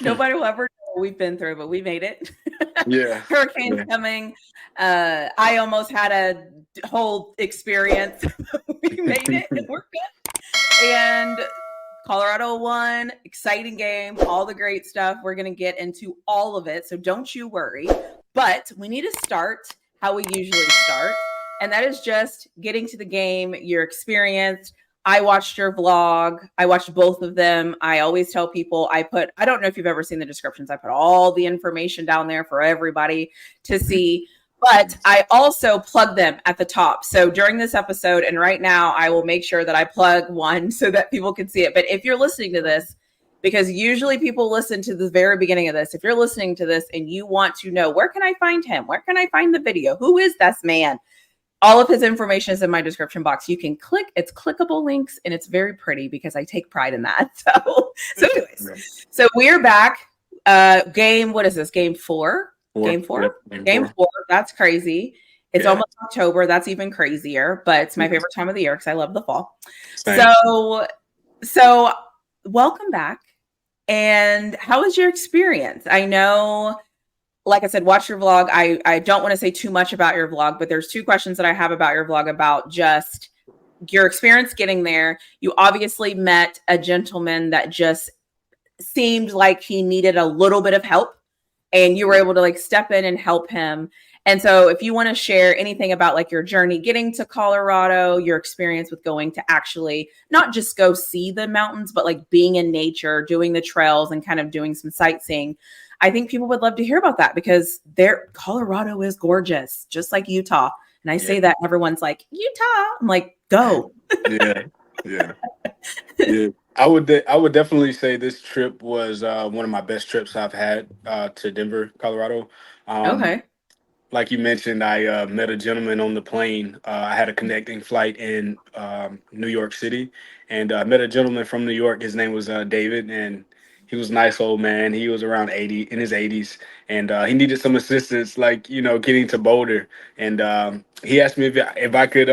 Nobody will ever know what we've been through, but we made it. Yeah. Hurricanes Yeah. coming. I almost had a whole experience. We made it and we're good. And Colorado won, exciting game, all the great stuff. We're going to get into all of it. So don't you worry. But we need to start how we usually start. And that is just getting to the game, your experience. I watched your vlog. I watched both of them. I always tell people I don't know if you've ever seen the descriptions. I put all the information down there for everybody to see. But I also plug them at the top. So during this episode, and right now, I will make sure that I plug one so that people can see it. But if you're listening to this, because usually people listen to the very beginning of this, if you're listening to this and you want to know, where can I find him? Where can I find the video? Who is this man? All of his information is in my description box. You can click, it's clickable links, and it's very pretty because I take pride in that. So anyways, so we're back. Game, what is this? Game 4? Game 4? Yep, Game 4. That's crazy. It's Yeah. almost October. That's even crazier, but it's my favorite time of the year because I love the fall. Same. So welcome back. And how was your experience? I know, like I said, watch your vlog. I don't want to say too much about your vlog, but there's 2 questions that I have about your vlog about just your experience getting there. You obviously met a gentleman that just seemed like he needed a little bit of help, and you were able to like step in and help him. And so if you want to share anything about like your journey getting to Colorado, your experience with going to actually not just go see the mountains, but like being in nature, doing the trails and kind of doing some sightseeing. I think people would love to hear about that because Colorado is gorgeous, just like Utah. And I say that and everyone's like, Utah. I'm like, go. Yeah. Yeah. Yeah. I would definitely say this trip was one of my best trips I've had to Denver, Colorado. Okay. Like you mentioned, I met a gentleman on the plane. I had a connecting flight in New York City, and I met a gentleman from New York. His name was David, and he was a nice old man. He was around 80, in his 80s, and he needed some assistance, like getting to Boulder. And he asked me if I could.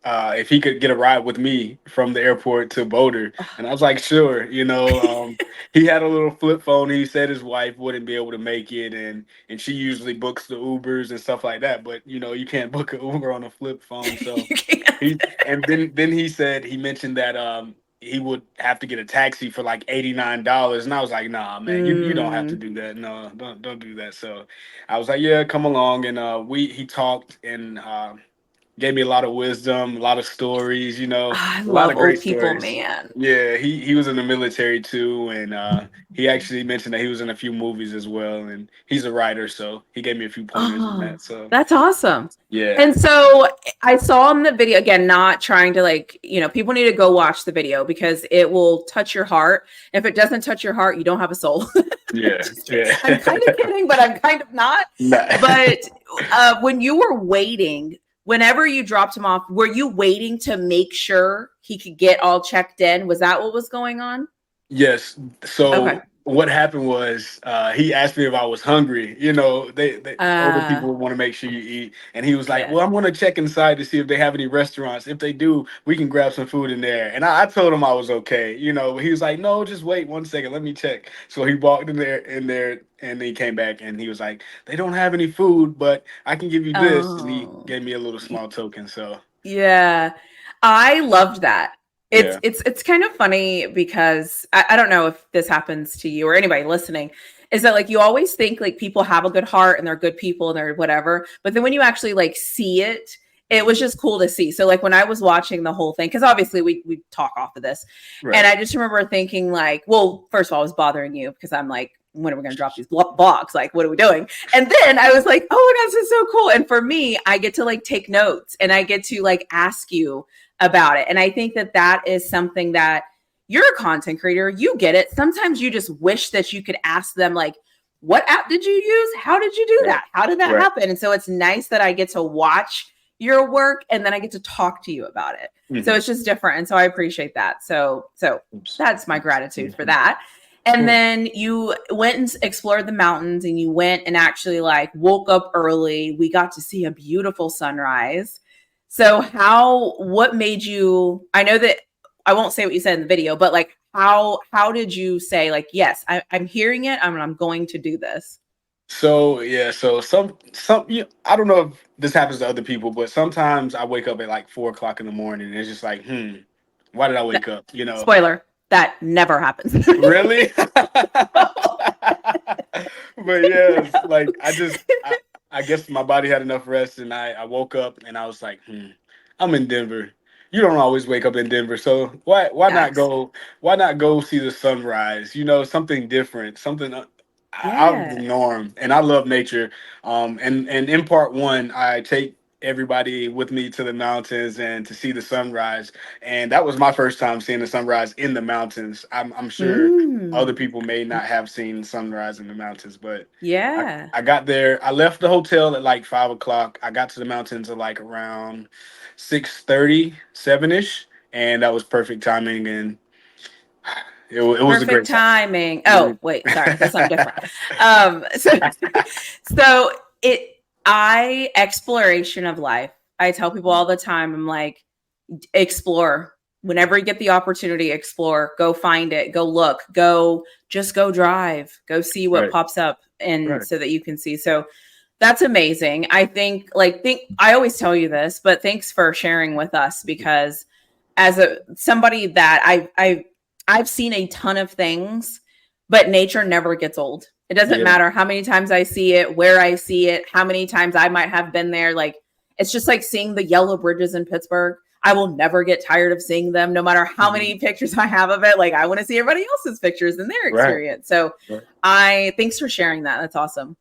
If he could get a ride with me from the airport to Boulder, and I was like, sure. He had a little flip phone. He said his wife wouldn't be able to make it, and she usually books the Ubers and stuff like that. But you can't book an Uber on a flip phone. So then he mentioned that he would have to get a taxi for like $89, and I was like, nah, man, you don't have to do that. No, don't do that. So I was like, yeah, come along, and he talked and. Gave me a lot of wisdom, a lot of stories, I a lot love of old great people, stories. man. Yeah, he was in the military too, and he actually mentioned that he was in a few movies as well, and he's a writer, so he gave me a few pointers on Oh, that. So that's awesome. yeah, And so I saw in the video, again, not trying to people need to go watch the video because it will touch your heart. If it doesn't touch your heart, you don't have a soul. yeah, yeah. I'm kind of kidding, but I'm kind of not. Nah. But when you were waiting, whenever you dropped him off, were you waiting to make sure he could get all checked in? Was that what was going on? Yes. Okay. So what happened was he asked me if I was hungry. They older people want to make sure you eat, and he was like, Yeah. "Well, I'm going to check inside to see if they have any restaurants. If they do, we can grab some food in there." And I told him I was okay. He was like, "No, just wait 1 second, let me check." So he walked in there, and he came back, and he was like, "They don't have any food, but I can give you this," and he Oh. gave me a little small token. So Yeah. I loved that. It's yeah, it's it's kind of funny because I don't know if this happens to you or anybody listening, is that like you always think like people have a good heart and they're good people and they're whatever. But then when you actually like see it, it was just cool to see. So like when I was watching the whole thing, because obviously we talk off of this, and right, I just remember thinking like, well, first of all, I was bothering you because I'm like, when are we going to drop these blogs? Like, what are we doing? And then I was like, oh my gosh, this is so cool. And for me, I get to like take notes and I get to like ask you about it. And I think that that is something that you're a content creator, you get it. Sometimes you just wish that you could ask them like, what app did you use? How did you do right, that? How did that right. happen? And so it's nice that I get to watch your work and then I get to talk to you about it. So Mhm. it's just different. And so I appreciate that. So Oops. that's my gratitude for that. And then you went and explored the mountains and you went and actually like woke up early. We got to see a beautiful sunrise. So what made you, I know that I won't say what you said in the video, but like, how did you say like, yes, I'm hearing it, I'm going to do this? So yeah, so I don't know if this happens to other people, but sometimes I wake up at like 4 o'clock in the morning and it's just like, why did I That, wake up? You know, spoiler, that never happens. really? But yeah, it's like I guess my body had enough rest and I woke up and I was like, I'm in Denver. You don't always wake up in Denver, so Facts. why not go see the sunrise? You know, something different, something out of the Yeah. norm. And I love nature. And in part one, I take everybody with me to the mountains and to see the sunrise. And that was my first time seeing the sunrise in the mountains. I'm sure other Mm, people may not have seen sunrise in the mountains, but yeah. I got there. I left the hotel at like 5 o'clock. I got to the mountains at like around 6:30, 7ish, and that was perfect timing. And it was a Perfect great timing. Oh, time. wait, sorry, that's something different. So so it I exploration of life. I tell people all the time, I'm like, explore. Whenever you get the opportunity, explore, go find it, go look, go drive, go see what Right, pops up and right. so that you can see. So that's amazing. I think I always tell you this, but thanks for sharing with us because as a somebody that I've seen a ton of things, but nature never gets old. It doesn't Yeah. matter how many times I see it, where I see it, how many times I might have been there. Like it's just like seeing the yellow bridges in Pittsburgh. I will never get tired of seeing them, no matter how Mhm. many pictures I have of it. Like I want to see everybody else's pictures and their Right. experience. So Right. I thanks for sharing that. That's awesome.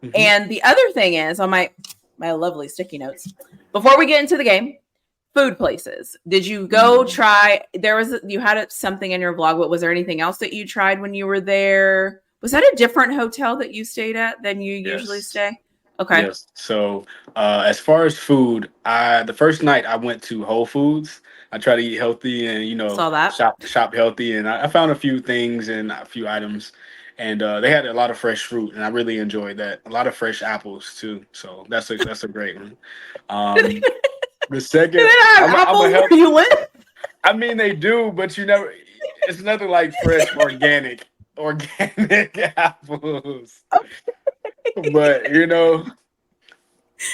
Mhm. And the other thing is on my lovely sticky notes. Before we get into the game, food places. Did you go Mm. try? There was you had something in your vlog, but was there anything else that you tried when you were there? Was that a different hotel that you stayed at than you usually Yes. stay? Okay, Yes. So, as far as food, the first night I went to Whole Foods. I try to eat healthy and saw that. shop healthy, and I found a few things and a few items, and they had a lot of fresh fruit, and I really enjoyed that. A lot of fresh apples too. So that's a great one. Did Um, the they second, have I'm a apples help. where you went? I mean, they do, but you never. It's nothing like fresh organic apples. But you know.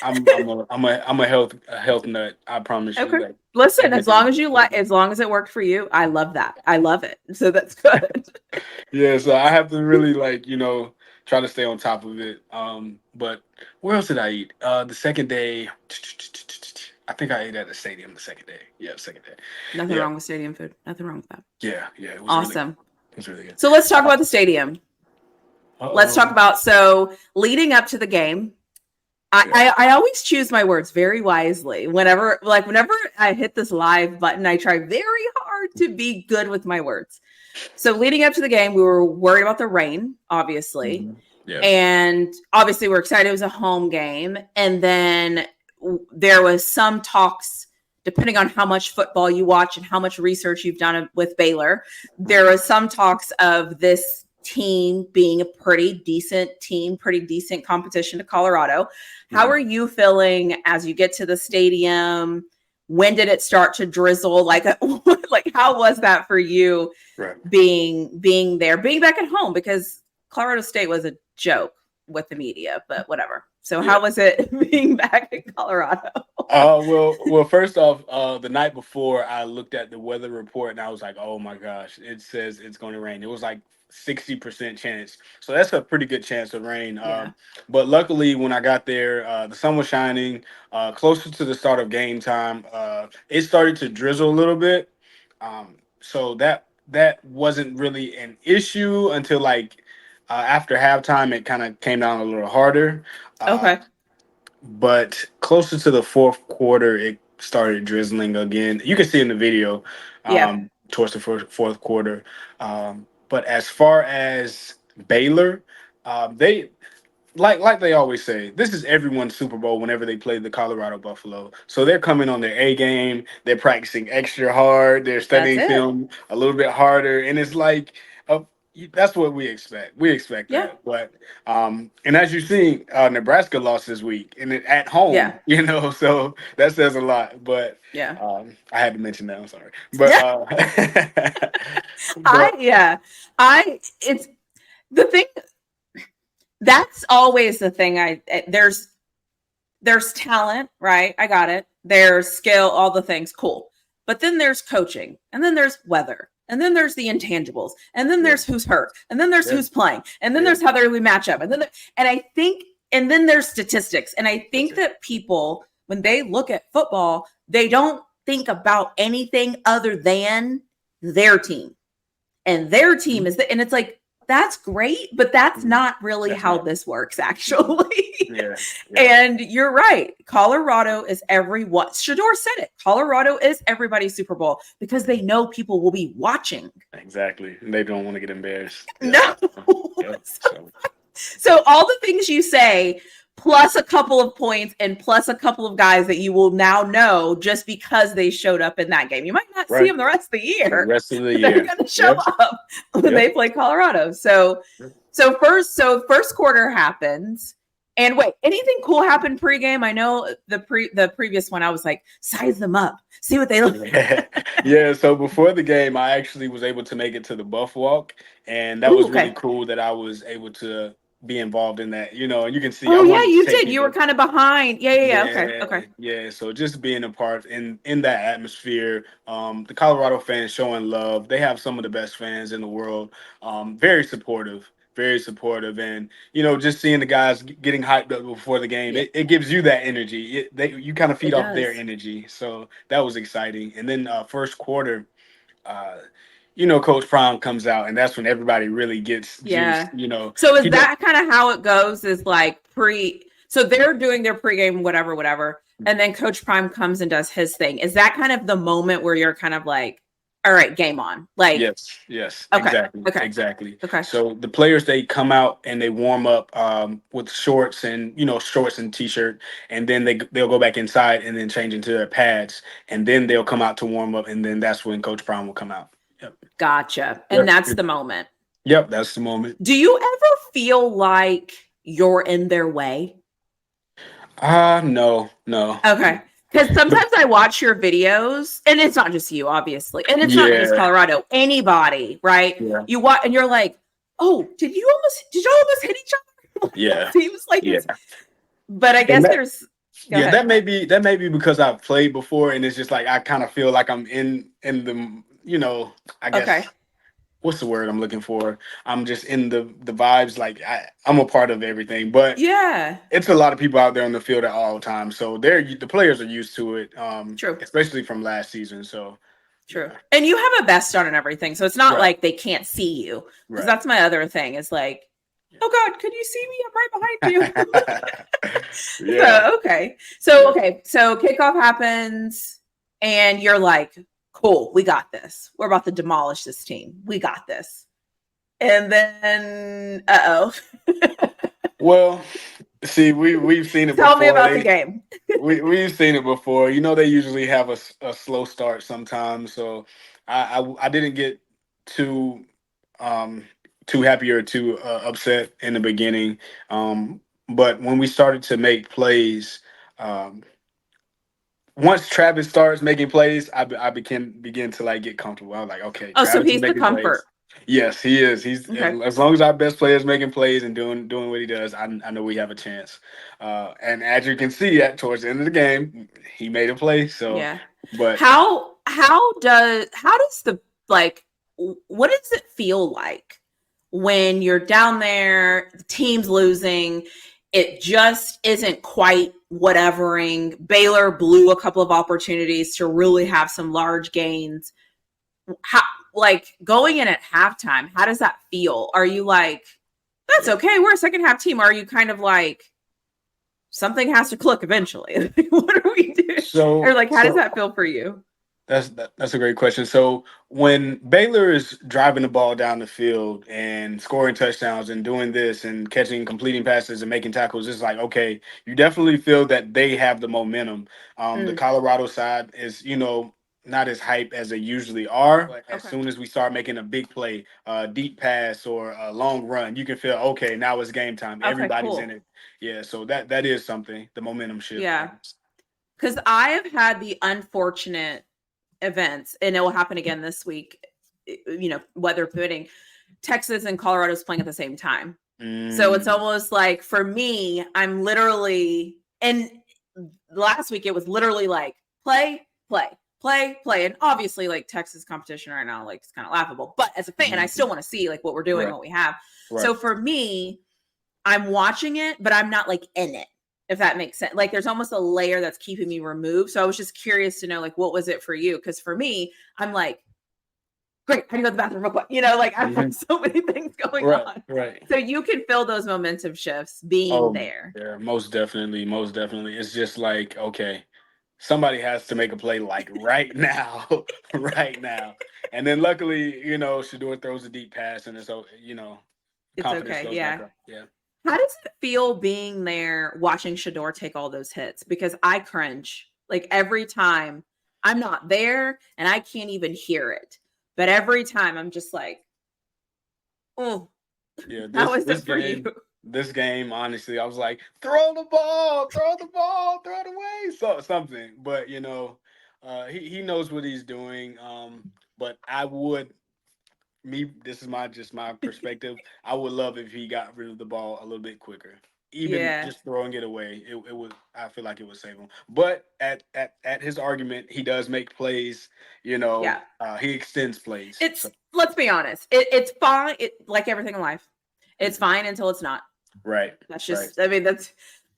I'm a health nut. I promise you Okay. that Listen, as long everything. as you like, as long as it worked for you, I love that. I love it. So that's good. Yeah, so I have to really like try to stay on top of it. But where else did I eat? The second day, I think I ate at the stadium. The second day, yeah, the second day, Nothing yeah, wrong with stadium food. Nothing wrong with that. yeah. It was really good. Awesome. It was really good. So let's talk Uh about the stadium. Let's talk oh, about so leading up to the game. yeah. I always choose my words very wisely. Whenever I hit this live button, I try very hard to be good with my words. So leading up to the game, we were worried about the rain, obviously. Mhm. Yeah. And obviously we're excited it was a home game. And then there was some talks, depending on how much football you watch and how much research you've done with Baylor, there was some talks of this team being a pretty decent team, pretty decent competition to Colorado. How Mhm. are you feeling as you get to the stadium? When did it start to drizzle? Like, like how was that for you Right. being there, being back at home? Because Colorado State was a joke with the media, but whatever. So Yeah. how was it being back in Colorado? Well, first off, the night before, I looked at the weather report and I was like, "Oh my gosh, it says it's going to rain." It was like 60% chance, so that's a pretty good chance of rain. Yeah. But luckily, when I got there, the sun was shining. Closer to the start of game time, it started to drizzle a little bit. So that wasn't really an issue until like after halftime. It kind of came down a little harder. Uh, Okay. but closer to the fourth quarter, it started drizzling again. You can see in the video Yeah. towards the fourth quarter. But as far as Baylor, they like they always say, this is everyone's Super Bowl whenever they play the Colorado Buffalo. So they're coming on their A game. They're practicing extra hard. They're That's studying it. film a little bit harder, and it's like That's what we expect. We expect Yeah. that. But and as you've seen, Nebraska lost this week and at home, Yeah. so that says a lot. But Yeah. I had to mention that. I'm sorry. But Yeah. but It's the thing. That's always the thing. There's talent, right? I got it. There's skill, all the things, cool. But then there's coaching, and then there's weather, and then there's the intangibles, and then yeah, there's who's hurt, and then there's yeah, who's playing, and then yeah, there's how they match up, and then and I think, and then there's statistics, and I that's think it. that people, when they look at football, they don't think about anything other than their team, and their team Mhm, is and it's like that's great, but that's mhm. not really That's how not. this works, actually. Yeah, yeah, And you're right. Colorado is everyone. Shador said it. Colorado is everybody's Super Bowl because they know people will be watching. exactly. And they don't want to get embarrassed. Yeah, No. yeah. So So all the things you say, plus a couple of points and plus a couple of guys that you will now know just because they showed up in that game. You might not see right them the rest of the for the year, rest of the but they're year. going to show Yep, up when yep. they play Colorado. So first quarter happens. And wait, anything cool happened pregame? I know the previous one, I was like, size them up, see what they look like. Yeah, so before the game, I actually was able to make it to the Buff Walk, and that Ooh, was really okay. cool that I was able to be involved in that. And you can see I Oh yeah, wanted to you take did. You were people. kind of behind. Yeah. Okay. Yeah, Okay. yeah. So just being a part in that atmosphere, the Colorado fans showing love. They have some of the best fans in the world. Very supportive, and just seeing the guys getting hyped up before the game, Yeah, it gives you that energy. You kind of feed it off their does. energy, so that was exciting. And then first quarter, uh, Coach Prime comes out, and that's when everybody really gets juiced. Yeah. So is He does. that kind of how it goes? Is like so they're doing their pregame, whatever, and then Coach Prime comes and does his thing. Is that kind of the moment where you're kind of like, all right, game on? Like, Yes, okay, exactly, okay, exactly. okay. So the players they come out and they warm up with shorts and t-shirt, and then they'll go back inside and then change into their pads, and then they'll come out to warm up, and then that's when Coach Brown will come out. Yep, Gotcha. And yep, that's the moment. yep. That's the moment. Do you ever feel like you're in their way? No, no. Okay. Because sometimes I watch your videos, and it's not just you, obviously, and it's not just Yeah, Colorado. Anybody, right? yeah, You watch, and you're like, "Oh, did you almost hit each other?" yeah, Seems like yeah. it's, but I And guess there's. Go yeah, ahead. that may be because I've played before, and it's just like I kind of feel like I'm in the I guess Okay. what's the word I'm looking for? I'm just in the vibes. Like I'm a part of everything, but Yeah. it's a lot of people out there on the field at all times, so the players are used to it, True. especially from last season. So True. yeah, And you have a vest on and everything, so it's not right, like they can't see you. Because right, that's my other thing. Is like, oh God, could you see me? I'm right behind you. yeah, So okay. yeah. So kickoff happens and you're like, cool, we got this. We're about to demolish this team. We got this. And then uh-oh. Well, see, we've seen it Tell me before. about the game. We've seen it before. They usually have a slow start sometimes. So I didn't get too um too happy or too upset in the beginning. But when we started to make plays, um, once Travis starts making plays, I begin to like get comfortable. I was like, okay, Oh, so Travis is he's the making plays. comfort. Yes, he is. He's Okay. as long as our best player is making plays and doing what he does, I know we have a chance. And as you can see, at towards the end of the game, he made a play. So, Yeah. but How does the like what does it feel like when you're down there, the team's losing, it just isn't quite whatevering. Baylor blew a couple of opportunities to really have some large gains. How like going in at halftime, how does that feel? Are you like, that's yeah. okay, we're a second half team? Are you kind of like something has to click eventually? What do we do? Or So like how does so that feel for you? that's a great question. So when Baylor is driving the ball down the field and scoring touchdowns and doing this and catching, completing passes and making tackles, it's like okay, you definitely feel that they have the momentum. The Mm, Colorado side is not as hype as they usually are. But as Okay. soon as we start making a big play, deep pass or a long run, you can feel okay. Now it's game time. Okay, Everybody's in cool. it. Yeah, so that is something. The momentum shift. Yeah. Because I have had the unfortunate events, and it will happen again this week, weather permitting. Texas and Colorado's playing at the same time. So it's almost like for me, I'm literally, and last week it was literally like play, play, play, play. And obviously, like Texas competition right now, like it's kind of laughable. But as a fan, I still want to see like what we're doing, Right. what we have. Right. So for me, I'm watching it, but I'm not like in it, if that makes sense. Like there's almost a layer that's keeping me removed. So I was just curious to know, like, what was it for you? Because for me, I'm like, great, I can go to the bathroom real quick. Like I've got so many things going on. Right. So you can feel those momentum shifts being there. Yeah, most definitely. Most definitely. It's just like, okay, somebody has to make a play like right now, right now. And then luckily, Shador throws a deep pass and it's, It's confidence okay. goes Yeah. back up. Yeah. How does it feel being there watching Shador take all those hits? Because I cringe like every time. I'm not there and I can't even hear it. But every time I'm just like, oh, Yeah, how is it for you? this game, honestly, I was like, throw the ball, throw it away, so something. But he knows what he's doing. But I would, this is my perspective. I would love if he got rid of the ball a little bit quicker. Even Yeah. just throwing it away, it would. I feel like it would save him. But at his argument, he does make plays. Yeah. He extends plays. Let's be honest. It's fine. Like everything in life, it's fine until it's not. Right. That's just. Right. I mean, that's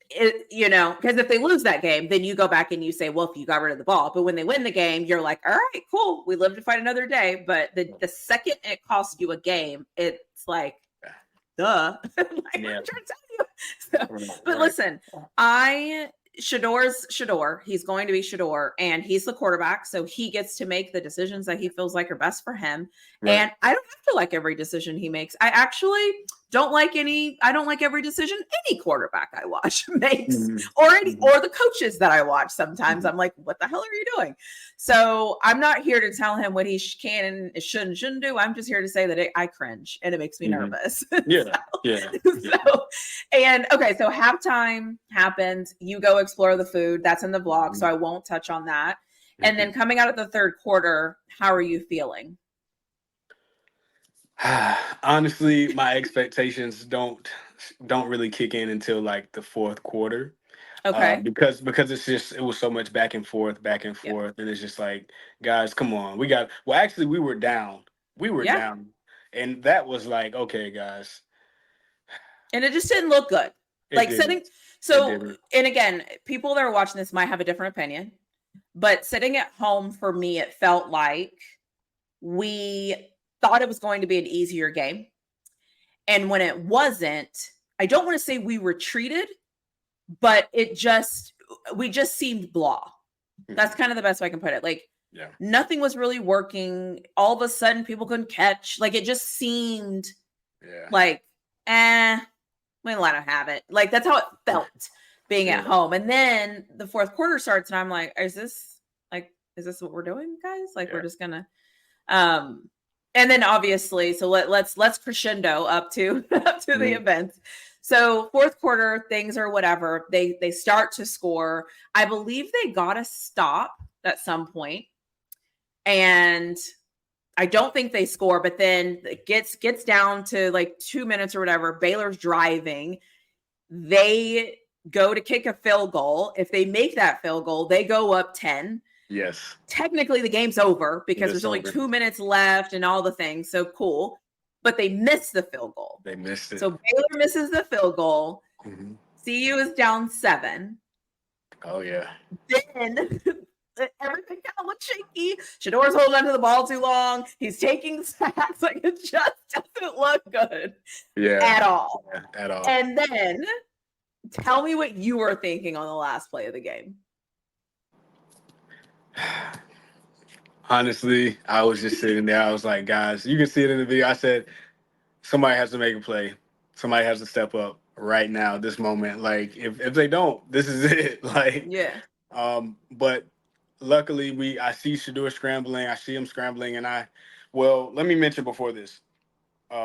it. Because if they lose that game, then you go back and you say, "Well, if you got rid of the ball," but when they win the game, you're like, "All right, cool. We live to fight another day." But the second it costs you a game, it's like, duh. Like, Yeah. I'm trying to tell you. So, but listen, Shador's Shador. He's going to be Shador, and he's the quarterback, so he gets to make the decisions that he feels like are best for him. Right. And I don't have to like every decision he makes. I actually don't like any. I don't like every decision any quarterback I watch makes, or the coaches that I watch. Sometimes I'm like, what the hell are you doing? So I'm not here to tell him what he can and shouldn't do. I'm just here to say that I cringe and it makes me nervous. Yeah. So, and okay, so halftime happens. You go explore the food. That's in the vlog, so I won't touch on that. And then coming out of the third quarter, how are you feeling? Honestly, my expectations don't really kick in until like the fourth quarter. Okay. Because it was so much back and forth, and it's just like, guys, come on, actually we were down. Down. And that was like, okay, guys. And it just didn't look good. And again, people that are watching this might have a different opinion, but sitting at home for me, it felt like we thought it was going to be an easier game. And when it wasn't, I don't want to say we retreated, but we just seemed blah. That's kind of the best way I can put it. Like, nothing was really working. All of a sudden, people couldn't catch. Like, it just seemed like, we let them have it. Like, that's how it felt being at home. And then the fourth quarter starts, and I'm like, is this what we're doing, guys? Like, we're just gonna, and then obviously, so let's crescendo up to the events. So fourth quarter, things are whatever. They start to score. I believe they got a stop at some point, and I don't think they score. But then it gets down to like 2 minutes or whatever. Baylor's driving. They go to kick a field goal. If they make that field goal, they go up 10. Yes. Technically, the game's over because there's only 2 minutes left and all the things. So cool. But they missed the field goal. They missed it. So Baylor misses the field goal. Mm-hmm. CU is down 7. Oh, yeah. Then everything kind of looks shaky. Shador's holding onto the ball too long. He's taking sacks. Like, it just doesn't look good. At all. Yeah, at all. And then tell me what you were thinking on the last play of the game. Honestly, I was just sitting there. I was like, guys, you can see it in the video. I said, somebody has to make a play. Somebody has to step up right now, this moment. Like, if they don't, this is it. Like, yeah. But luckily I see Shador scrambling. I see him scrambling, and well, let me mention before this.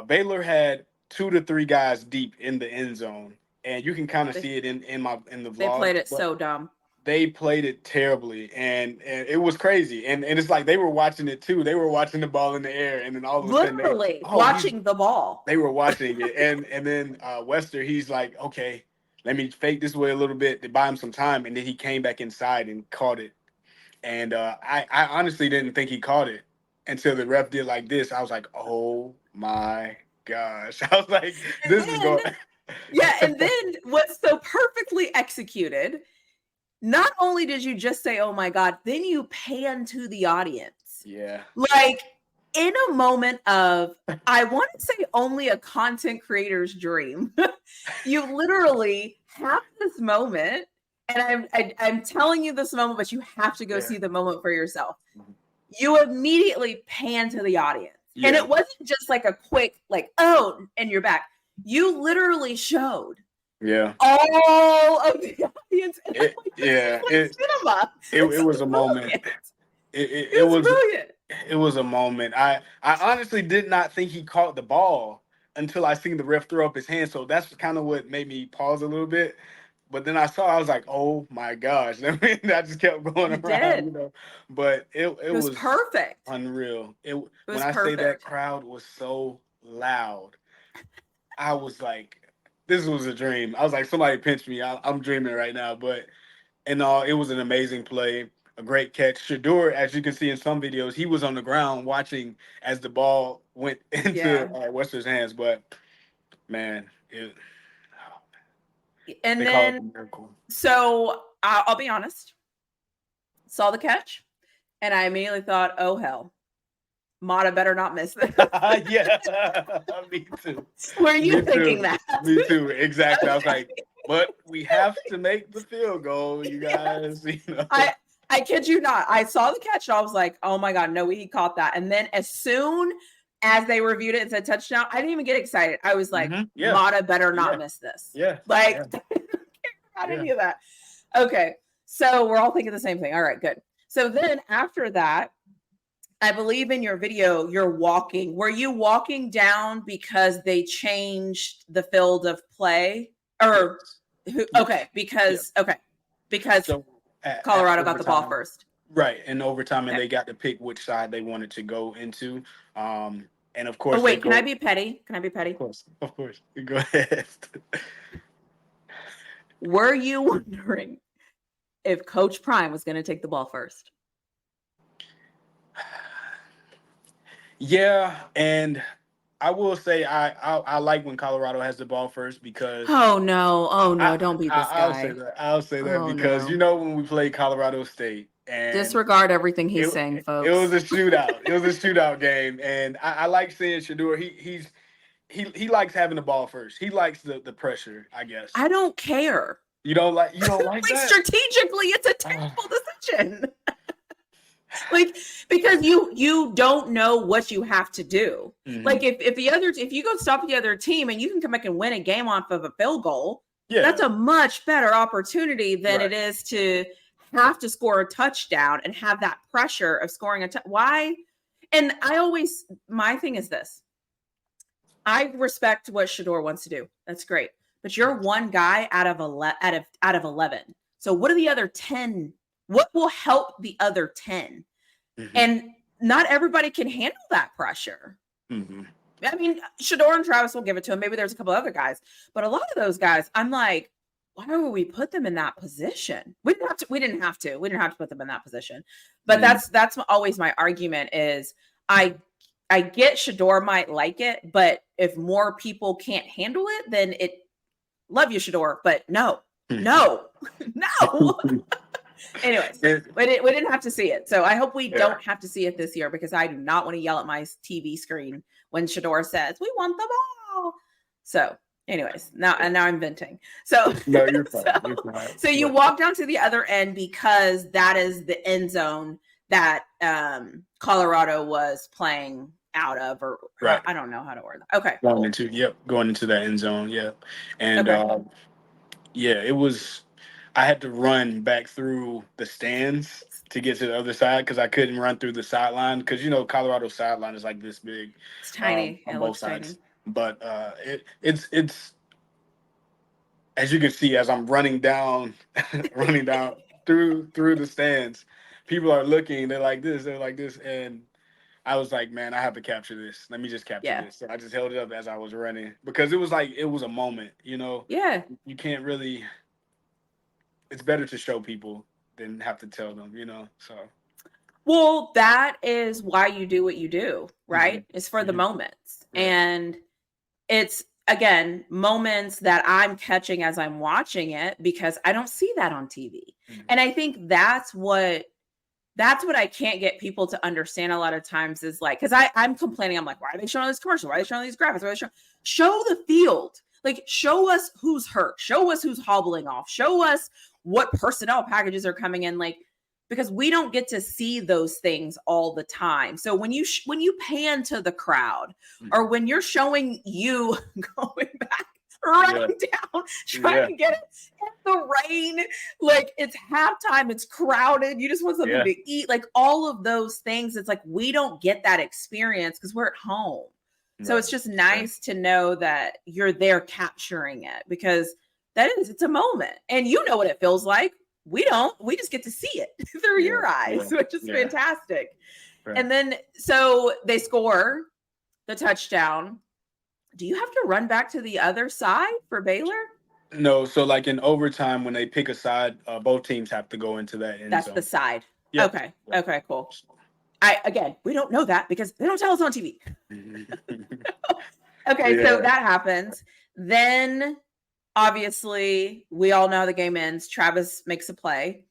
Baylor had 2 to 3 guys deep in the end zone, and you can kind of They, see it in the they vlog. played it But so dumb. they played it terribly, and it was crazy. And it's like they were watching it too. They were watching the ball in the air, and then all of a sudden Literally watching the ball. they were watching it, and then Wester, he's like, okay, let me fake this way a little bit to buy him some time, and then he came back inside and caught it. And I honestly didn't think he caught it until the ref did like this. I was like, oh my gosh! I was like, this is going. Yeah, and then what's so perfectly executed? Not only did you just say, "Oh my God," then you pan to the audience. Yeah. Like in a moment of, I want to say only a content creator's dream. You literally have this moment, and I'm telling you this moment, but you have to go see the moment for yourself. You immediately pan to the audience, and it wasn't just like a quick, like, oh, and you're back. You literally showed all of the audience. And cinema. It was a moment. It was brilliant. It was a moment. I honestly did not think he caught the ball until I seen the ref throw up his hand. So that's kind of what made me pause a little bit. But then I was like, oh my gosh. I just kept going around, you know. But it was perfect. Unreal. When I perfect. say that crowd was so loud, I was like, this was a dream. I was like, somebody pinch me. I'm dreaming right now. But it was an amazing play, a great catch. Shador, as you can see in some videos, he was on the ground watching as the ball went into Wester's hands. But man, and then so I'll be honest, saw the catch, and I immediately thought, oh hell, Mata better not miss this. Yeah, me too. Were you thinking that? Me too, exactly. I was like, but we have to make the field goal, you guys. You know? I kid you not. I saw the catch, and I was like, oh my God, no, he caught that. And then as soon as they reviewed it and said touchdown, I didn't even get excited. I was like, Mata better not miss this. Yeah. Like, I don't care about any of that. Okay. So we're all thinking the same thing. All right, good. So then after that, I believe in your video, you're walking. Were you walking down because they changed the field of play? Or because so, Colorado got the ball first. Right. In overtime, and they got to pick which side they wanted to go into. And of course, can I be petty? Of course. Go ahead. Were you wondering if Coach Prime was going to take the ball first? Yeah, and I will say I like when Colorado has the ball first because oh no, don't be this guy. I'll say that because when we played Colorado State and disregard everything he's saying, folks. It was a shootout. It was a shootout game, and I like seeing Shador. He likes having the ball first. He likes the pressure, I guess. I don't care. You don't like like that? Strategically, it's a terrible decision. Like, because you don't know what you have to do. Mm-hmm. Like if you go stop the other team and you can come back and win a game off of a field goal, that's a much better opportunity than it is to have to score a touchdown and have that pressure of scoring a why? And my thing is this. I respect what Shador wants to do. That's great. But you're one guy out of 11. So what are the other 10? What will help the other 10? Mm-hmm. And not everybody can handle that pressure. Mm-hmm. I mean, Shador and Travis will give it to him. Maybe there's a couple other guys, but a lot of those guys, I'm like, why would we put them in that position? We didn't have to put them in that position. But that's always my argument is I get Shador might like it, but if more people can't handle it, then love you, Shador, but no. Anyways, we didn't have to see it. So I hope we don't have to see it this year because I do not want to yell at my TV screen when Shador says, we want the ball. So anyways, now I'm venting. So no, you're fine. So you walk down to the other end because that is the end zone that Colorado was playing out of, or I don't know how to word that. Okay. Going into that end zone. Yeah. And it was, I had to run back through the stands to get to the other side because I couldn't run through the sideline because Colorado's sideline is like this big It's tiny. on It both looks sides. tiny. But it's as you can see as I'm running down, running down through the stands, people are looking. They're like this, and I was like, man, I have to capture this. Let me just capture Yeah. this. So I just held it up as I was running because it was a moment. Yeah. You can't really. It's better to show people than have to tell them. So. Well, that is why you do what you do, right? Mm-hmm. It's for the Mm-hmm. moments. Right. And it's, again, moments that I'm catching as I'm watching it because I don't see that on TV. Mm-hmm. And I think that's what I can't get people to understand a lot of times is like, because I'm complaining, I'm like, why are they showing this commercial? Why are they showing these graphics? Why are they show the field? Like, show us who's hurt, show us who's hobbling off, show us what personnel packages are coming in, like, because we don't get to see those things all the time. So when you pan to the crowd, or when you're showing you going back, running down, trying to get it in the rain, like it's halftime, it's crowded, you just want something to eat, like all of those things. It's like we don't get that experience because we're at home. So it's just nice to know that you're there capturing it because it's a moment. And you know what it feels like. We don't. We just get to see it through your eyes, which is fantastic. Right. And then, so they score the touchdown. Do you have to run back to the other side for Baylor? No. So like in overtime, when they pick a side, both teams have to go into that end zone. That's the side. Yep. Okay. Yep. Okay, cool. Again, we don't know that because they don't tell us on TV. Okay, so that happens. Then obviously, we all know how the game ends. Travis makes a play.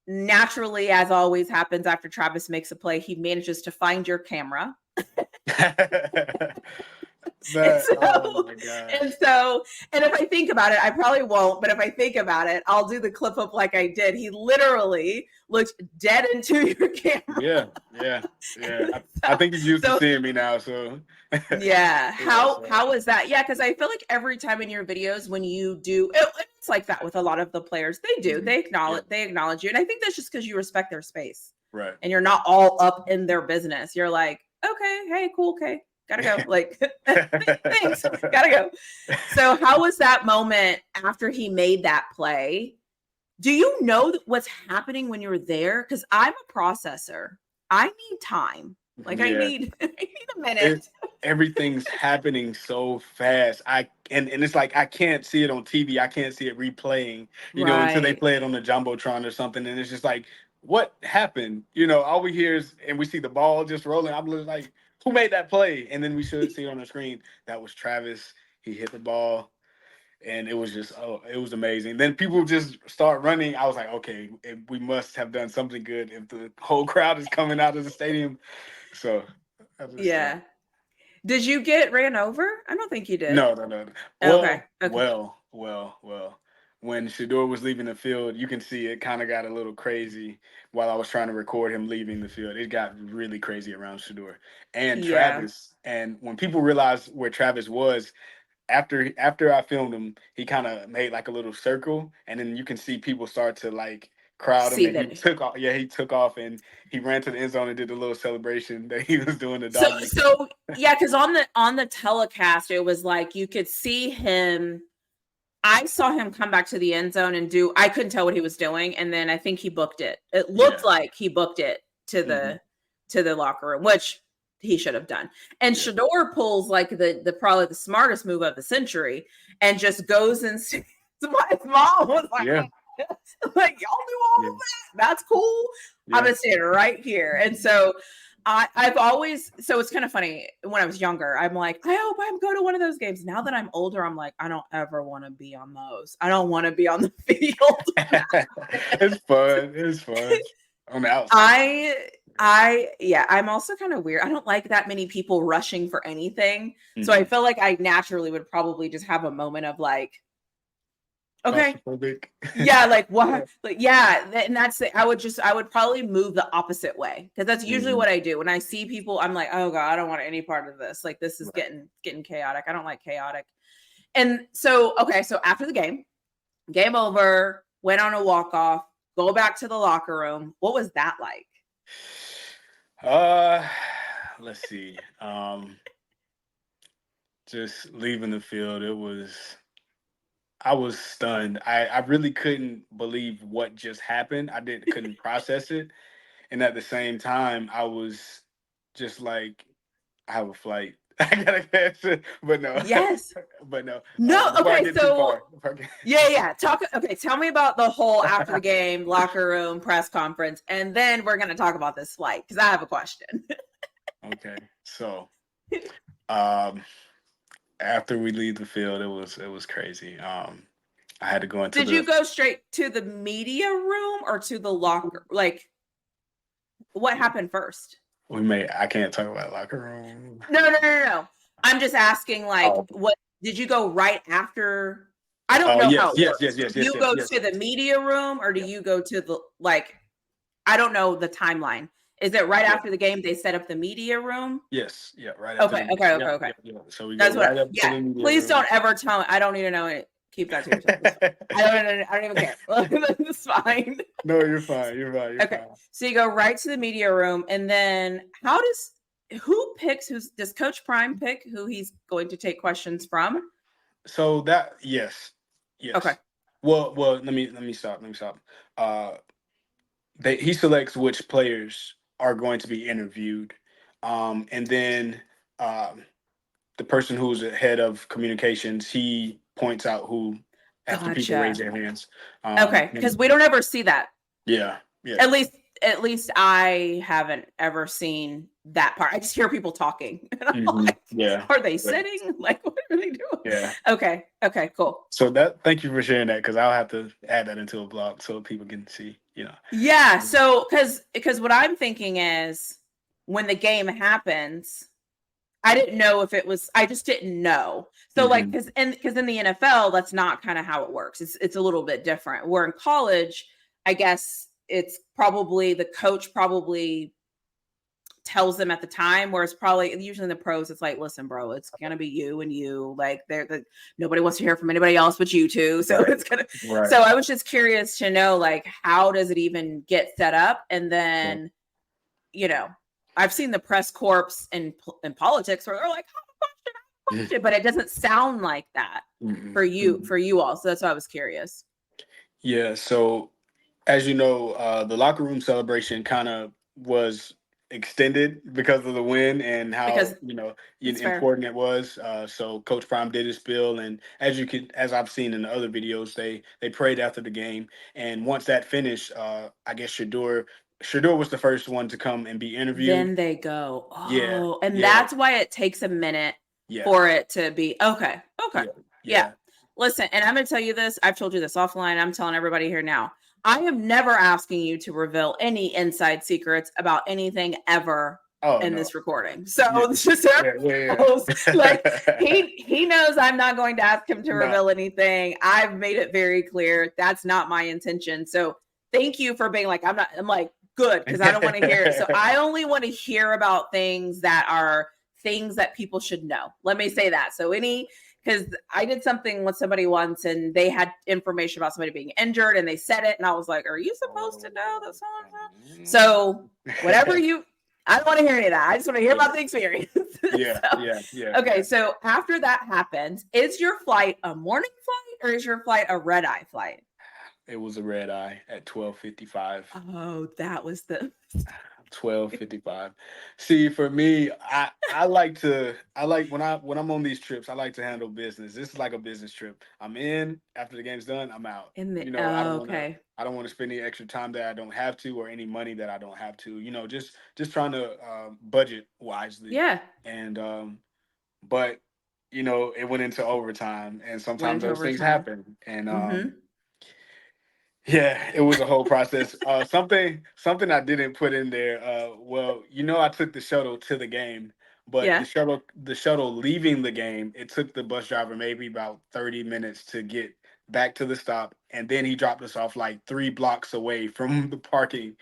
Naturally, as always happens after Travis makes a play, he manages to find your camera. And if I think about it, I probably won't, but if I think about it, I'll do the clip up like I did. He literally looked dead into your camera. Yeah. I think he's used to seeing me now, so. Yeah. How is that? Yeah, because I feel like every time in your videos when you do, it's like that with a lot of the players. They do. Mm-hmm. They acknowledge you. And I think that's just because you respect their space. Right. And you're not all up in their business. You're like, okay, hey, cool, okay. Gotta go. Like, thanks. Gotta go. So how was that moment after he made that play? Do you know what's happening when you're there? Because I'm a processor. I need time. Like I need a minute. Everything's happening so fast. And it's like I can't see it on TV. I can't see it replaying, until they play it on the Jumbotron or something. And it's just like, what happened? All we hear is, and we see the ball just rolling. I'm like, who made that play? And then we should see on the screen that was Travis. He hit the ball. And it was just, it was amazing. Then people just start running. I was like, okay, we must have done something good if the whole crowd is coming out of the stadium. So, yeah. Did you get ran over? I don't think you did. No. Well, okay. Well. When Shedeur was leaving the field, you can see it kind of got a little crazy while I was trying to record him leaving the field. It got really crazy around Shedeur and Travis. And when people realized where Travis was, after I filmed him, he kind of made like a little circle, and then you can see people start to like crowd him. And he took off. Yeah, he took off and he ran to the end zone and did a little celebration that he was doing the doggy. So yeah, because on the telecast, it was like you could see him. I saw him come back to the end zone and I couldn't tell what he was doing, and then I think he booked it. It looked like he booked it to the locker room, which he should have done. And Shedeur pulls like the probably the smartest move of the century and just goes and sees my mom was like, like y'all do all of that? That's cool. I'm gonna stand right here. And so I've always, so it's kind of funny. When I was younger, I'm like, I hope I'm going to one of those games. Now that I'm older, I'm like, I don't ever want to be on those. I don't want to be on the field. It's fun. On the outside. I'm also kind of weird. I don't like that many people rushing for anything. Mm-hmm. So I feel like I naturally would probably just have a moment of like, okay. Yeah, like what? Like, yeah, and that's it. I would probably move the opposite way because that's usually what I do. When I see people, I'm like, oh God, I don't want any part of this. Like this is getting chaotic. I don't like chaotic. And so, okay, so after the game over, went on a walk-off. go back to the locker room. What was that like? Uh, let's see. Just leaving the field, I was stunned. I really couldn't believe what just happened. Couldn't process it. And at the same time, I was just like, I have a flight. I gotta catch it. But no. Yes. But no. No. Before I Okay. get too So far. yeah. Okay. Tell me about the whole after the game locker room press conference, and then we're gonna talk about this flight because I have a question. Okay. So, um, after we leave the field, it was crazy. I had to go into Did you go straight to the media room or to the locker? Like, what happened first? I can't talk about locker room. No. I'm just asking, like, what did you go right after? I don't know how it works. Do you go to the media room or do you go to the, like, I don't know the timeline. Is it right after the game they set up the media room? Yes. Yeah. Right after. Okay. Yeah. So we That's go what. right up to the media Please room. don't ever tell me. I don't need to know it. Keep that to yourself. I don't even care. It's fine. No, you're fine. You're Okay. fine. So you go right to the media room, and then who picks? Does Coach Prime pick who he's going to take questions from? So yes. Okay. Well, let me stop. He selects which players are going to be interviewed, and then the person who's the head of communications, he points out who after people raise their hands. Okay, because we don't ever see that. Yeah. At least I haven't ever seen that part. I just hear people talking, and I'm like, are they sitting? Like, what are they doing? Yeah. Okay, cool. So thank you for sharing that, because I'll have to add that into a blog so people can see. Yeah. So because what I'm thinking is when the game happens, I didn't know if it was. I just didn't know. So like because in the NFL, that's not kind of how it works. It's a little bit different. Where in college, I guess it's probably the coach probably tells them at the time, whereas probably usually in the pros, it's like, listen, bro, it's gonna be you and you. Like nobody wants to hear from anybody else but you two. So it's gonna. Right. So I was just curious to know, like, how does it even get set up, and then, I've seen the press corps in politics where they're like, but it doesn't sound like that for you all. So that's why I was curious. Yeah. So as you know, the locker room celebration kind of was extended because of the win and how important it was. So Coach Prime did his spiel, and as I've seen in the other videos, they prayed after the game, and once that finished, I guess Shedeur was the first one to come and be interviewed. Then they go, that's why it takes a minute for it to be okay. Yeah. Listen, and I'm going to tell you this. I've told you this offline. I'm telling everybody here now. I am never asking you to reveal any inside secrets about anything ever this recording. So it's just like he knows I'm not going to ask him to reveal anything. I've made it very clear that's not my intention. So thank you for being like, I'm like, good, because I don't want to hear it. So I only want to hear about things that are things that people should know. Let me say that. So because I did something with somebody once and they had information about somebody being injured and they said it. And I was like, are you supposed to know that someone's so whatever I don't want to hear any of that. I just want to hear about the experience. Okay. So after that happens, is your flight a morning flight or is your flight a red eye flight? It was a red eye at 12:55. Oh, that was the 12:55. See, for me, I like when I'm on these trips, I like to handle business. This is like a business trip. I'm in, after the game's done, I'm out. I don't want to spend any extra time that I don't have to, or any money that I don't have to. Just trying to budget wisely. Yeah. And but it went into overtime, and sometimes those things happen. And yeah, it was a whole process. Something I didn't put in there. I took the shuttle to the game, but the shuttle leaving the game, it took the bus driver maybe about 30 minutes to get back to the stop, and then he dropped us off like 3 blocks away from the parking,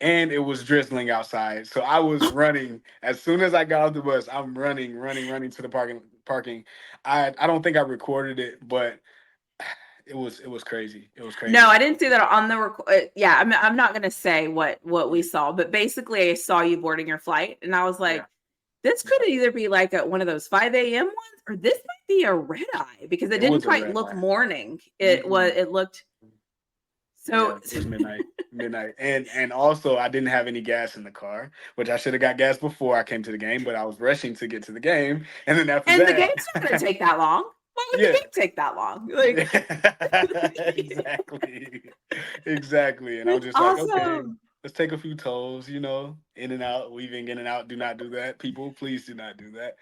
and it was drizzling outside. So I was running as soon as I got off the bus. I'm running to the parking. I don't think I recorded it, but it was crazy. It was crazy. No, I didn't see that on the yeah, I'm not gonna say what we saw, but basically I saw you boarding your flight, and I was like, this could either be like one of those 5 a.m. ones, or this might be a red eye because it It didn't was a quite red look eye. morning. Mhm. It looked so. Yeah, it was midnight, and also I didn't have any gas in the car, which I should have got gas before I came to the game, but I was rushing to get to the game, and then after And the that, game's not gonna take that long. Why would the yeah, game take that long? Like, exactly, exactly, and I'm it's just like, okay, awesome. let's take a few tolls, in and out, weaving in and out. Do not do that, people. Please do not do that.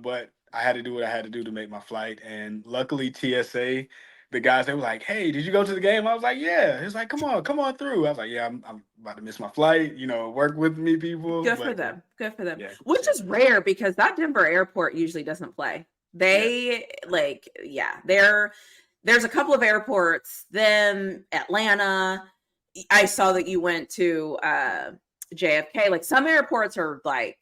But I had to do what I had to do to make my flight, and luckily TSA. The guys, they were like, "Hey, did you go to the game?" I was like, "Yeah." It's like, come on through." I was like, "Yeah, I'm about to miss my flight. Work with me, people." Good for But them. Good for them. yeah, Which is rare because that Denver airport usually doesn't play. yeah, They like, yeah, there's a couple of airports, then Atlanta. I saw that you went to JFK. Like some airports are like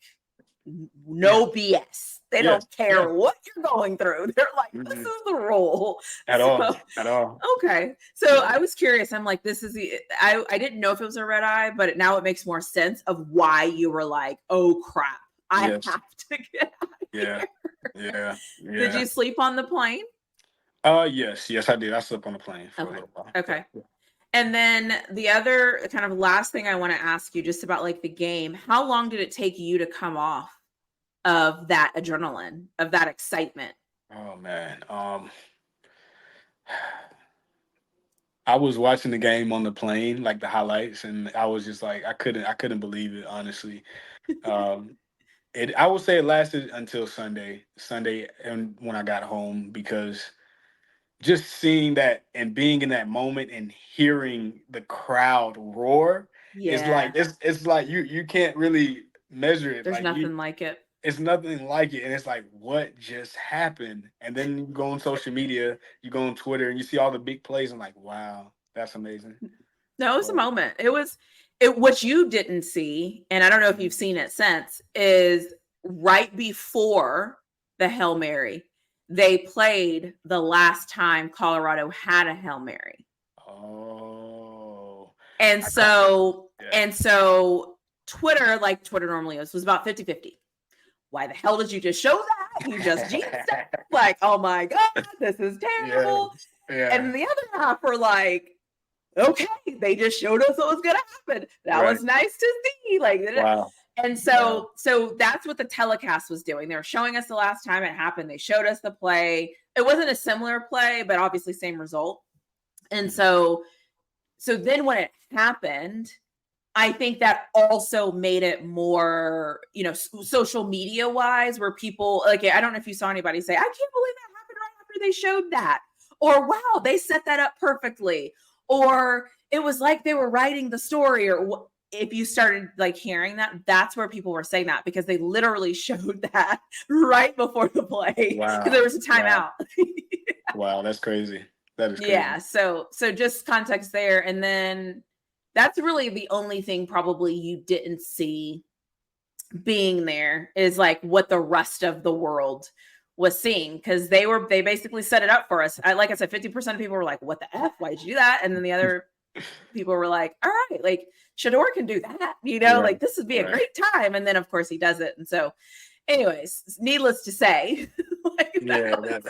yeah, no BS. They yeah, don't yeah. care what you're going through. They're like, this Mhm. is the rule. At all, So at all. okay. So Yeah, I was curious. I'm like, this is I didn't know if it was a red eye, but now it makes more sense of why you were like, oh crap, I yes, have to get out of yeah, here. yeah, Did yeah. you sleep on the plane? Yes, I did. I slept on the plane for a Okay. little while. Okay. And then the other kind of last thing I want to ask you just about like the game, how long did it take you to come off of that adrenaline, of that excitement? Oh man, I was watching the game on the plane, like the highlights, and I was just like, I couldn't believe it, honestly. Um, I would say it lasted until Sunday, and when I got home, because just seeing that and being in that moment and hearing the crowd roar is like Yeah, it's like you can't really measure it. there's Like you nothing like it. it's nothing like it. And it's like, what just happened? And then you go on social media, you go on Twitter and you see all the big plays. I'm like, wow, that's amazing. No, it was a But moment. It was it what you didn't see, and I don't know if you've seen it since, is right before the Hail Mary, they played the last time Colorado had a Hail Mary. oh, And I caught that. so Yeah. and so Twitter, like Twitter normally is, was about 50-50. Why the hell did you just show that? You just jinxed it. Like, oh my God, this is Yeah. terrible. Yeah. And the other half were like, okay, they just showed us what was gonna happen. That Right. was nice to see. Like, Wow. and Wow. so that's what the telecast was doing. They were showing us the last time it happened. They showed us the play. It wasn't a similar play, but obviously same result. And Mhm. so then when it happened, I think that also made it more, social media wise, where people like, I don't know if you saw anybody say, I can't believe that happened right after they showed that. Or wow, they set that up perfectly. Or it was like they were writing the story. Or if you started like hearing that, that's where people were saying that because they literally showed that right before the play because there Wow. was a Wow. timeout. Wow. That's crazy. That is Yeah, crazy. so just context there, and then that's really the only thing probably you didn't see being there is like what the rest of the world was seeing because they basically set it up for us. Like I said, 50% of people were like, "What the f? Why did you do that?" And then the other people were like, "All right, like Shador can do that, Right. like this would be a Right. great time." And then of course he does it, and so, anyways, needless to say, like that Yeah. was,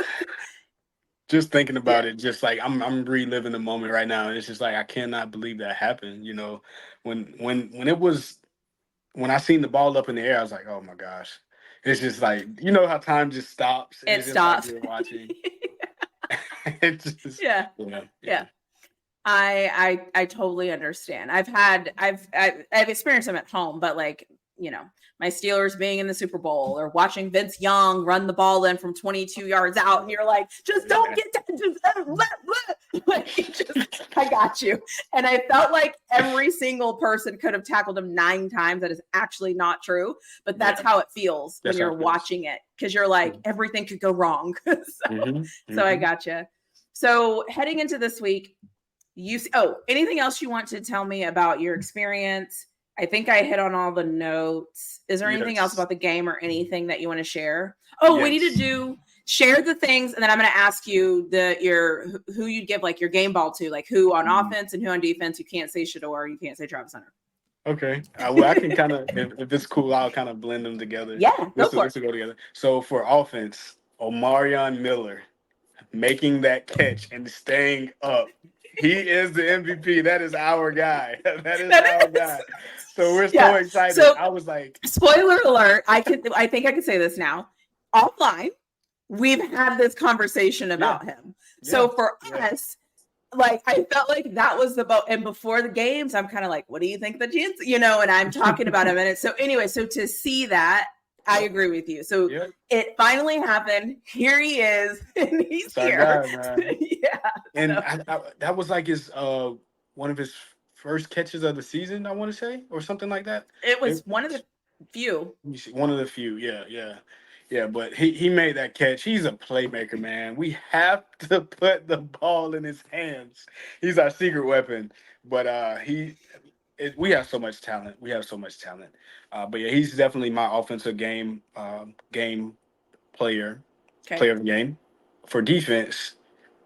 Just thinking yeah. about it, just like I'm reliving the moment right now, and it's just like I cannot believe that happened. When it was when I seen the ball up in the air, I was like, oh my gosh. It's just like how time just stops, and It it's just like stops. you're watching. It's just Yeah. yeah. Yeah. I totally understand. I've experienced them at home, but like, my Steelers being in the Super Bowl or watching Vince Young run the ball in from 22 yards out and you're like, just don't Yeah. get to just like, I got you. And I felt like every single person could have tackled him 9 times. That is actually not true, but that's Yeah. how it feels when That's how you're it feels. watching it because you're like everything could go wrong. Mm-hmm. So I Mm-hmm. got you. So heading into this week, anything else you want to tell me about your experience? I think I hit on all the notes. Is there anything else Yes. about the game or anything that you want to share? Oh, we need to Yes. do share the things, and then I'm going to ask you who you'd give like your game ball to, like who on offense and who on defense. You can't say Shedeur, you can't say Travis Hunter. Okay. Well, I can kind of, if it's cool, I'll kind of blend them together. Yeah, This will go together. So for offense, Omarion Miller making that catch and staying up. He is the MVP. That is our guy. That is our guy. So we're so excited. So, I was like, spoiler alert. I think I can say this now. Offline, we've had this conversation about him. So for us, like I felt like that was the boat. And before the games, I'm kind of like, what do you think the chance? And I'm talking about him. And so anyway, so to see that, I agree with you. So it finally happened. Here he is, and he's here. Guy, and so. That was like his one of his first catches of the season, I want to say, or something like that. It was one of the few. One of the few, yeah. But he made that catch. He's a playmaker, man. We have to put the ball in his hands. He's our secret weapon. But we have so much talent. But yeah, he's definitely my offensive game player of the game. For defense,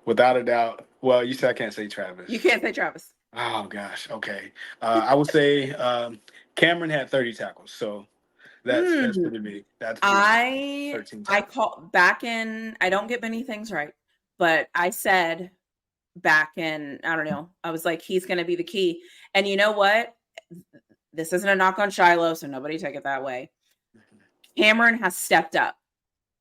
without a doubt. Well, you said I can't say Travis. You can't say Travis. Oh gosh. Okay. I would say Cameron had 30 tackles. So that's pretty big. I call back in. I don't get many things right, but I said back in, I don't know, I was like, he's going to be the key. And you know what? This isn't a knock on Shiloh, so nobody take it that way. Cameron has stepped up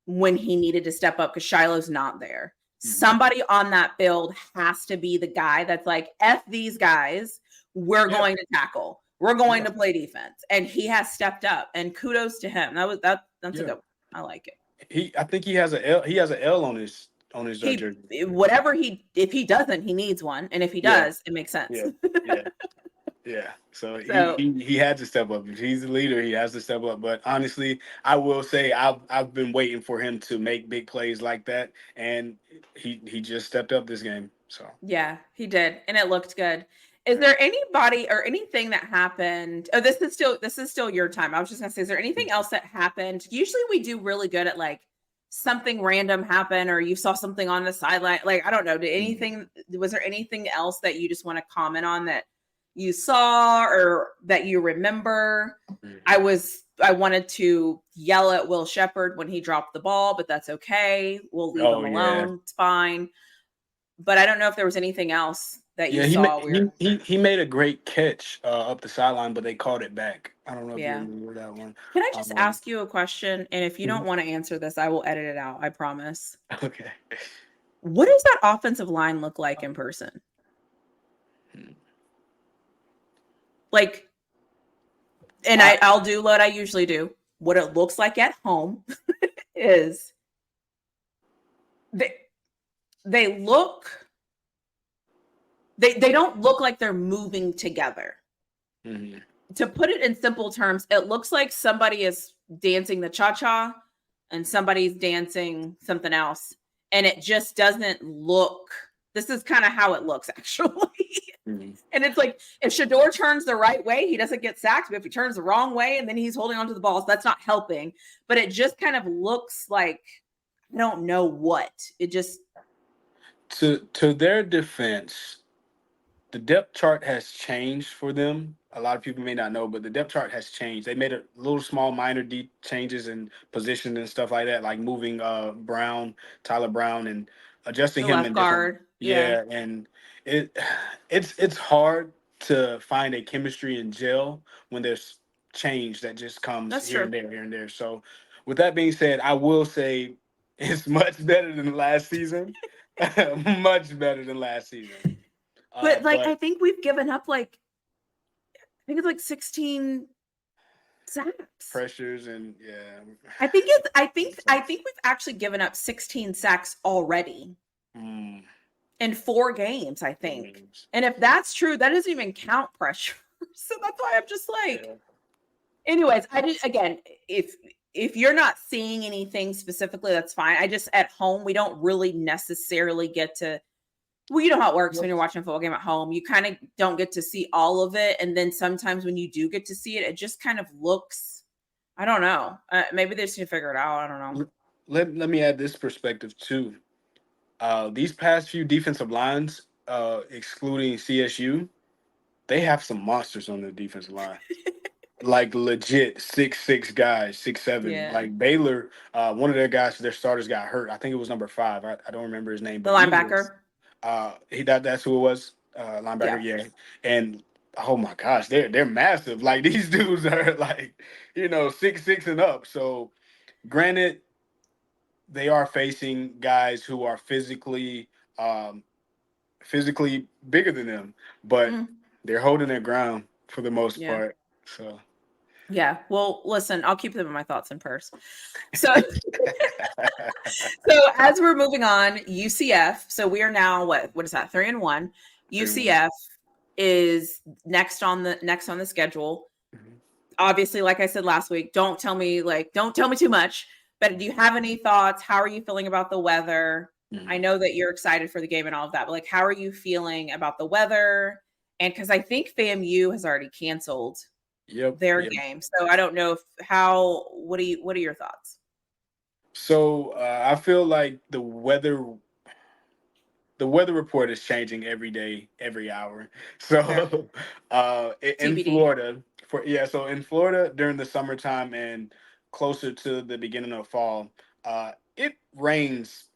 when he needed to step up because Shiloh's not there. Somebody on that field has to be the guy that's like, F these guys, we're going to tackle. We're going to play defense. And he has stepped up, and kudos to him. That's a good one. I like it. I think he has an L. He has an L on his jersey. If he doesn't, he needs one. And if he does, it makes sense. Yeah. So he had to step up. If he's the leader, he has to step up. But honestly, I will say I've been waiting for him to make big plays like that, and he just stepped up this game. So yeah, he did, and it looked good. Is there anybody or anything that happened? Oh, this is still your time. I was just gonna say, is there anything else that happened? Usually we do really good at like something random happen, or you saw something on the sideline. Like, I don't know. Was there anything else that you just want to comment on that you saw or that you remember? I wanted to yell at Will Shepherd when he dropped the ball, but that's okay. We'll leave him alone. Yeah. It's fine. But I don't know if there was anything else that you saw. He made a great catch up the sideline, but they called it back. I don't know if you remember that one. Can I just ask you a question? And if you don't want to answer this, I will edit it out. I promise. Okay. What does that offensive line look like in person? Like, and I'll do what I usually do. What it looks like at home is they don't look like they're moving together. Mm-hmm. To put it in simple terms, it looks like somebody is dancing the cha-cha and somebody's dancing something else. And it just doesn't look, this is kind of how it looks actually. Mm-hmm. And it's like, if Shedeur turns the right way, he doesn't get sacked. But if he turns the wrong way and then he's holding onto the balls, that's not helping. But it just kind of looks like, I don't know what. It just. To their defense, the depth chart has changed for them. A lot of people may not know, but the depth chart has changed. They made a little small minor changes in position and stuff like that, like moving Tyler Brown, and adjusting him in guard. Yeah, and it's hard to find a chemistry and gel when there's change that just comes here and there. So with that being said, I will say it's much better than last season. Much better than last season. But I think we've given up I think it's like 16 sacks. Pressures and I think we've actually given up 16 sacks already. In 4 games, I think. And if that's true, that doesn't even count pressure. So that's why I'm just like, anyways, if you're not seeing anything specifically, that's fine. I just, at home, we don't really necessarily get to, well, you know how it works when you're watching a football game at home. You kind of don't get to see all of it. And then sometimes when you do get to see it, it just kind of looks, I don't know. Maybe they just need to figure it out. I don't know. let me add this perspective too. These past few defensive lines, excluding CSU, they have some monsters on the defensive line. Like legit 6'6" guys, 6'7". Yeah. Like Baylor, one of their guys, their starters got hurt. I think it was number 5. I don't remember his name, The but Eagles. linebacker. That's who it was. Yeah. Linebacker, yeah. And oh my gosh, they're massive. Like these dudes are like, 6'6" and up. So granted, they are facing guys who are um, physically bigger than them, but Mm, they're holding their ground for the most yeah. part. So Yeah. Well, listen, I'll keep them in my thoughts and prayers. So so as we're moving on, UCF. So we are now what is that? 3-1. 3-1. UCF is next on the schedule. Mhm. Obviously, like I said last week, don't tell me too much. But do you have any thoughts? How are you feeling about the weather? I Mhm. know that you're excited for the game and all of that, but like, how are you feeling about the weather? And because I think FAMU has already canceled Yep. their Yep. game, so I don't know if how. What are your thoughts? So I feel like the weather report is changing every day, every hour. Fair. So in TBD. Florida, so in Florida during the summertime and closer to the beginning of fall, it rains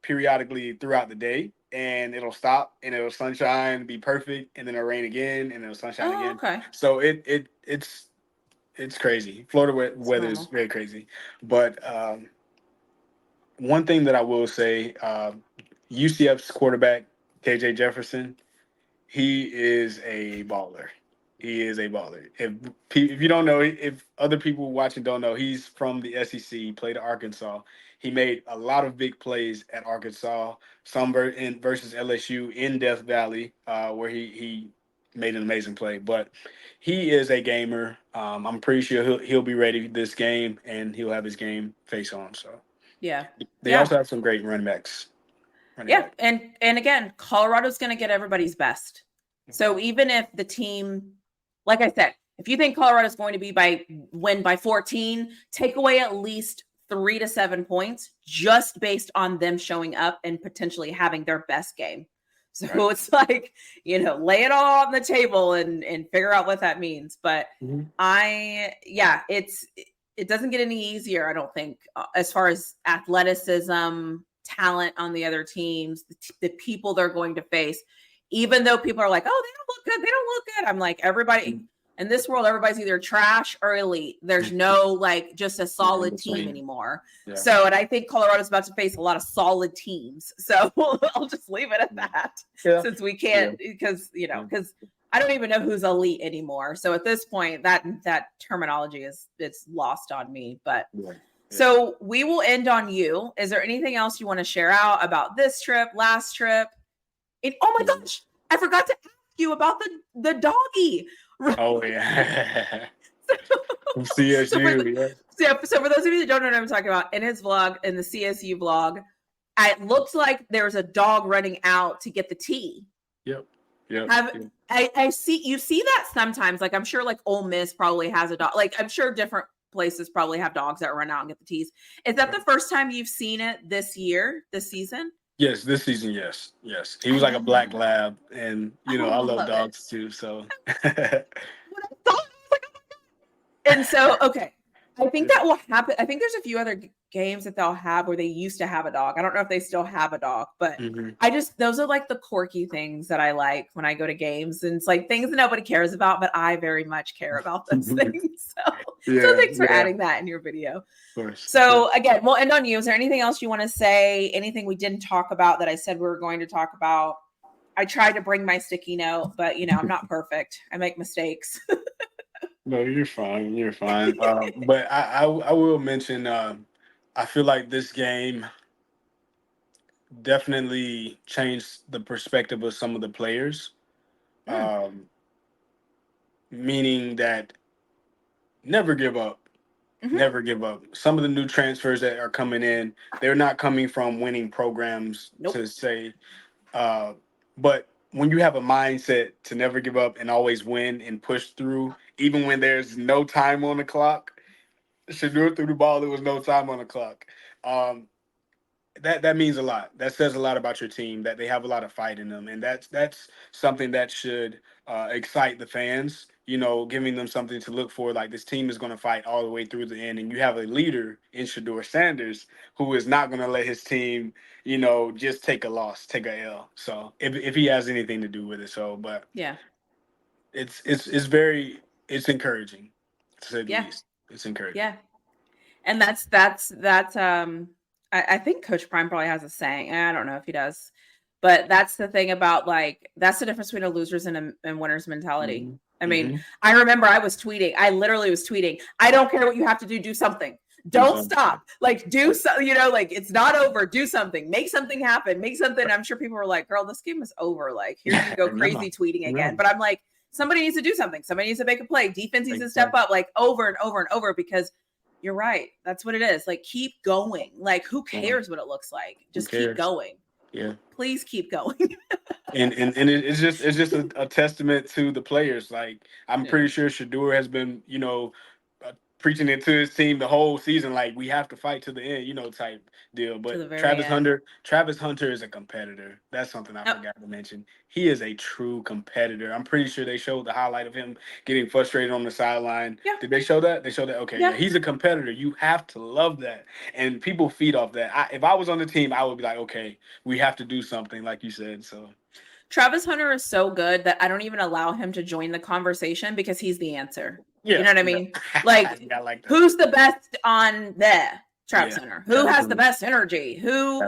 periodically throughout the day, and it'll stop and it'll sunshine, be perfect, and then it'll rain again and it'll sunshine Oh, again. okay. So it's crazy. Florida It's weather is normal. very crazy, but one thing that I will say, UCF's quarterback KJ Jefferson, he is a baller. He is a baller. If you don't know, if other people watching don't know, he's from the SEC. He played at Arkansas. He made a lot of big plays at Arkansas. Some versus LSU in Death Valley, where he made an amazing play. But he is a gamer. I'm pretty sure he'll be ready this game, and he'll have his game face on. So Yeah. they Yeah. also have some great running backs. Running Yeah. back. And again, Colorado's going to get everybody's best. So even if the team, like I said, if you think Colorado's going to win by 14, take away at least 3 to 7 points just based on them showing up and potentially having their best game. So Right. it's like, lay it all on the table and figure out what that means. But Mhm. it doesn't get any easier, I don't think, as far as athleticism, talent on the other teams, the people they're going to face. Even though people are like, oh, they don't look good, they don't look good. I'm like, everybody in this world, everybody's either trash or elite. There's no like just a solid team anymore. Yeah. So, and I think Colorado's about to face a lot of solid teams. So I'll just leave it at that, Yeah. since we can't, because I don't even know who's elite anymore. So at this point, that terminology it's lost on me. But Yeah. so we will end on you. Is there anything else you want to share out about this trip, last trip? Oh my gosh, I forgot to ask you about the doggy. Oh yeah. So for, CSU. Yeah. so for those of you that don't know what I'm talking about, in his vlog, in the CSU vlog, it looked like there was a dog running out to get the tea. Yep. Yep. I see you see that sometimes. Like I'm sure like Ole Miss probably has a dog. Like I'm sure different places probably have dogs that run out and get the teas. Is that the first time you've seen it this season? Yes, this season, yes. Yes. He was like a black lab, and I Oh, I love love it. dogs too, so What I thought, I was like, oh my God. And so, okay, I think that will happen. I think there's a few other games that they'll have where they used to have a dog. I don't know if they still have a dog, but Mhm. those are like the quirky things that I like when I go to games. And it's like things that nobody cares about, but I very much care about those things. So thanks for adding that in your video. Of course. So again, we'll end on you. Is there anything else you want to say? Anything we didn't talk about that I said we were going to talk about? I tried to bring my sticky note, but I'm not perfect. I make mistakes. No, you're fine. You're fine. But I will mention. I feel like this game definitely changed the perspective of some of the players. Um, Meaning that never give up. Mhm. Never give up. Some of the new transfers that are coming in, they're not coming from winning programs Nope. to say, uh, but when you have a mindset to never give up and always win and push through, even when there's no time on the clock, Shadur threw the ball, there was no time on the clock. that means a lot. That says a lot about your team, that they have a lot of fight in them, and that's something that should excite the fans. You know, giving them something to look for. Like, this team is going to fight all the way through the end, and you have a leader in Shador Sanders who is not going to let his team, you know, just take a loss, take a L. So if he has anything to do with it, so but Yeah. it's very it's encouraging, to say the Yeah. least. It's encouraging. Yeah. And that's I think Coach Prime probably has a saying. I don't know if he does, but that's the thing about, like, that's the difference between a losers and a winners mentality. Mhm. I mean, Mhm. I remember I literally was tweeting, I don't care what you have to do something. Don't something. stop. Like, do so, you know, like, it's not over. Do something. Make something happen. Make something. I'm sure people were like, girl, this game is over. Like, here you go, crazy tweeting again. No. But I'm like, somebody needs to do something. Somebody needs to make a play. Defense needs to step up, like, over and over and over, because you're right. That's what it is. Like, keep going. Like, who cares what it looks like? Just keep going. Yeah. Please keep going. And it's just a testament to the players. Like, I'm pretty sure Shador has been, you know, preaching it to his team the whole season, like, we have to fight to the end, you know, type deal. To the But very Travis end. Hunter is a competitor. That's something I forgot to mention. He is a true competitor. I'm pretty sure they showed the highlight of him getting frustrated on the sideline. Yeah. Did they show that? They showed that? Okay, Yeah. yeah. He's a competitor. You have to love that. And people feed off that. If I was on the team, I would be like, okay, we have to do something, like you said. So Travis Hunter is so good that I don't even allow him to join the conversation, because he's the answer. yeah, You know what I mean? Like, I like that. Who's the best on there? Travis Yeah. Hunter. Who has the best energy? Who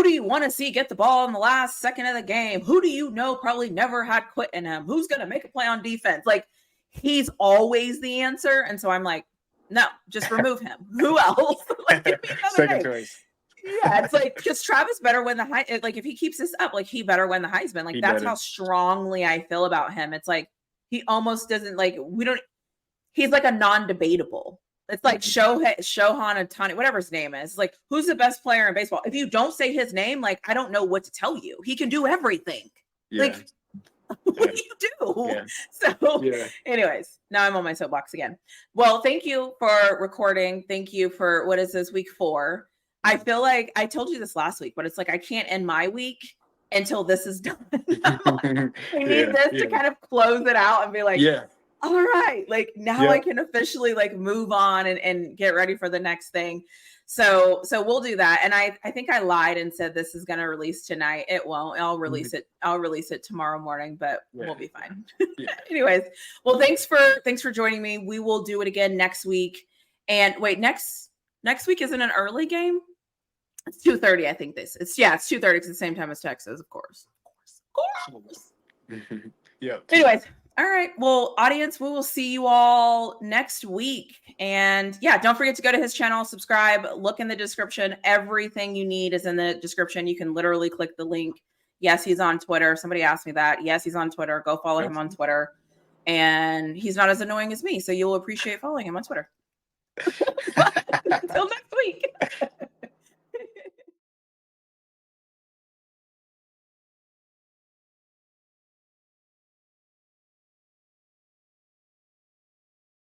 do you want to see get the ball in the last second of the game? Who do you know probably never had quit in him? Who's going to make a play on defense? Like, he's always the answer. And so I'm like, no, just remove him. Who else? Like, give me another Second name. choice. Yeah, it's like, because Travis better win the like, if he keeps this up, like, he better win the Heisman. Like, that's how strongly I feel about him. It's like, he almost doesn't, like, he's like a non-debatable. It's like Shohei Ohtani, whatever his name is. Like, who's the best player in baseball? If you don't say his name, like, I don't know what to tell you. He can do everything. Yeah. Like, what do you do? Yeah. So, anyways, now I'm on my soapbox again. Well, thank you for recording. Thank you for, what is this, week 4? I feel like I told you this last week, but it's like, I can't end my week until this is done. I need this to kind of close it out and be like, all right, like, now I can officially, like, move on and get ready for the next thing. So we'll do that. And I think I lied and said this is going to release tonight. It won't. I'll release it tomorrow morning, but we'll be fine. Anyways, well, thanks for joining me. We will do it again next week. And wait, next week isn't an early game. It's 2:30. I think it's 2:30. It's the same time as Texas, of course. Yeah. Anyways. All right. Well, audience, we will see you all next week. And yeah, don't forget to go to his channel, subscribe, look in the description. Everything you need is in the description. You can literally click the link. Yes, he's on Twitter. Somebody asked me that. Yes, he's on Twitter. Go follow him on Twitter. And he's not as annoying as me, so you'll appreciate following him on Twitter. Until next week.